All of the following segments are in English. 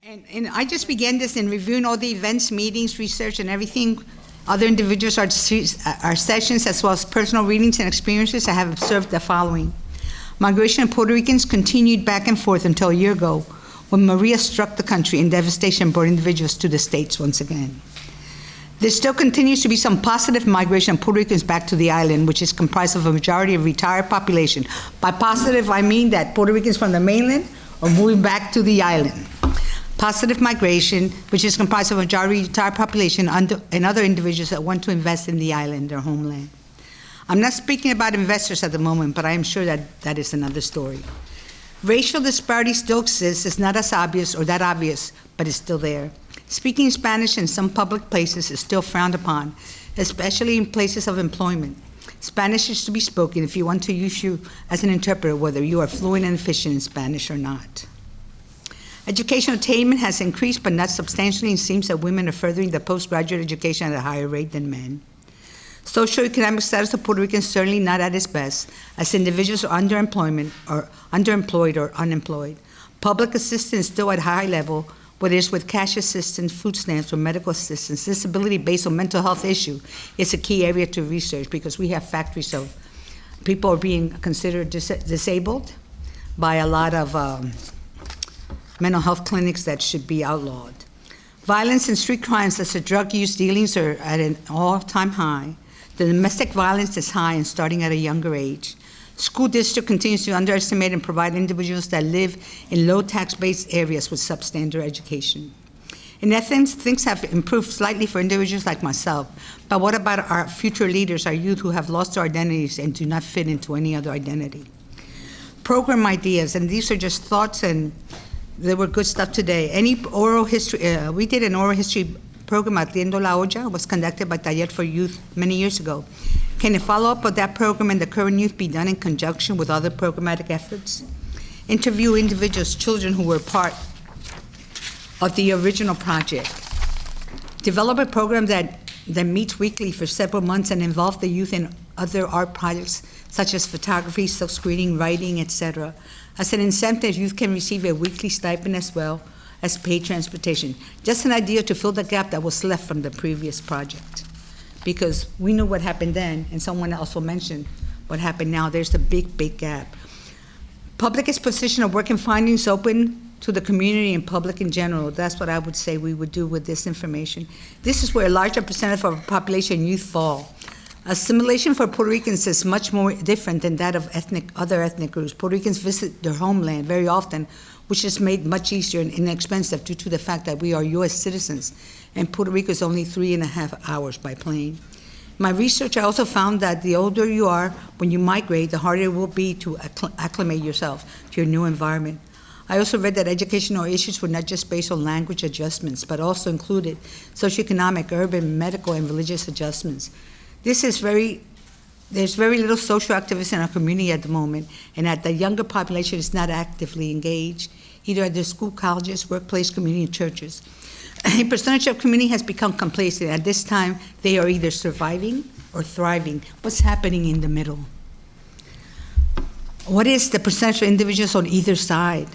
And I just began this in reviewing all the events, meetings, research, and everything. Other individuals, our sessions, as well as personal readings and experiences, I have observed the following. Migration of Puerto Ricans continued back and forth until a year ago when Maria struck the country and devastation brought individuals to the States once again. There still continues to be some positive migration of Puerto Ricans back to the island, which is comprised of a majority of retired population. By positive, I mean that Puerto Ricans from the mainland are moving back to the island. Positive migration, which is comprised of a majority retired population and other individuals that want to invest in the island, their homeland. I'm not speaking about investors at the moment, but I am sure that that is another story. Racial disparity still exists. It's not as obvious or that obvious, but it's still there. Speaking Spanish in some public places is still frowned upon, especially in places of employment. Spanish is to be spoken if you want to use you as an interpreter, whether you are fluent and efficient in Spanish or not. Educational attainment has increased, but not substantially. It seems that women are furthering their postgraduate education at a higher rate than men. Socioeconomic status of Puerto Ricans is certainly not at its best, as individuals are underemployed or unemployed. Public assistance is still at a high level, whether it's with cash assistance, food stamps, or medical assistance. Disability based on mental health issue is a key area to research because we have factories of people are being considered disabled by a lot of mental health clinics that should be outlawed. Violence and street crimes such as drug use dealings are at an all-time high. The domestic violence is high and starting at a younger age. School district continues to underestimate and provide individuals that live in low tax-based areas with substandard education. In essence, things have improved slightly for individuals like myself, but what about our future leaders, our youth who have lost their identities and do not fit into any other identity? Program ideas, and these are just thoughts, and there were good stuff today. Any oral history, we did an oral history program at Tiendo La Olla. It was conducted by Taller for Youth many years ago. Can a follow-up of that program and the current youth be done in conjunction with other programmatic efforts? Interview individuals, children who were part of the original project. Develop a program that meets weekly for several months and involve the youth in other art projects such as photography, silk screening, writing, etc. As an incentive, youth can receive a weekly stipend as well as paid transportation. Just an idea to fill the gap that was left from the previous project. Because we knew what happened then, and someone also mentioned what happened now. There's a big, big gap. Public exposition of work and findings open to the community and public in general. That's what I would say we would do with this information. This is where a larger percentage of our population youth fall. Assimilation for Puerto Ricans is much more different than that of other ethnic groups. Puerto Ricans visit their homeland very often, which is made much easier and inexpensive due to the fact that we are U.S. citizens, and Puerto Rico is only 3.5 hours by plane. In my research, I also found that the older you are when you migrate, the harder it will be to acclimate yourself to your new environment. I also read that educational issues were not just based on language adjustments, but also included socioeconomic, urban, medical, and religious adjustments. There's very little social activism in our community at the moment, and that the younger population is not actively engaged, either at their school, colleges, workplace, community, and churches. A percentage of community has become complacent. At this time, they are either surviving or thriving. What's happening in the middle? What is the percentage of individuals on either side?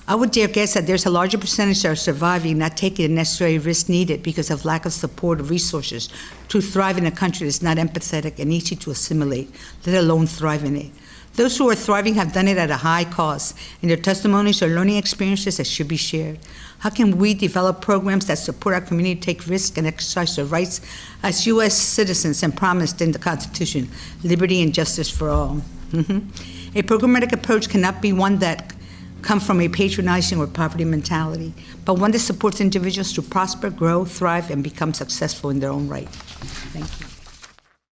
I would dare guess that there's a larger percentage that are surviving, not taking the necessary risk needed because of lack of support or resources to thrive in a country that's not empathetic and easy to assimilate, let alone thrive in it. Those who are thriving have done it at a high cost, and their testimonies are learning experiences that should be shared. How can we develop programs that support our community to take risks and exercise their rights as U.S. citizens and promised in the Constitution, liberty and justice for all? A programmatic approach cannot be one that come from a patronizing or poverty mentality, but one that supports individuals to prosper, grow, thrive, and become successful in their own right. Thank you.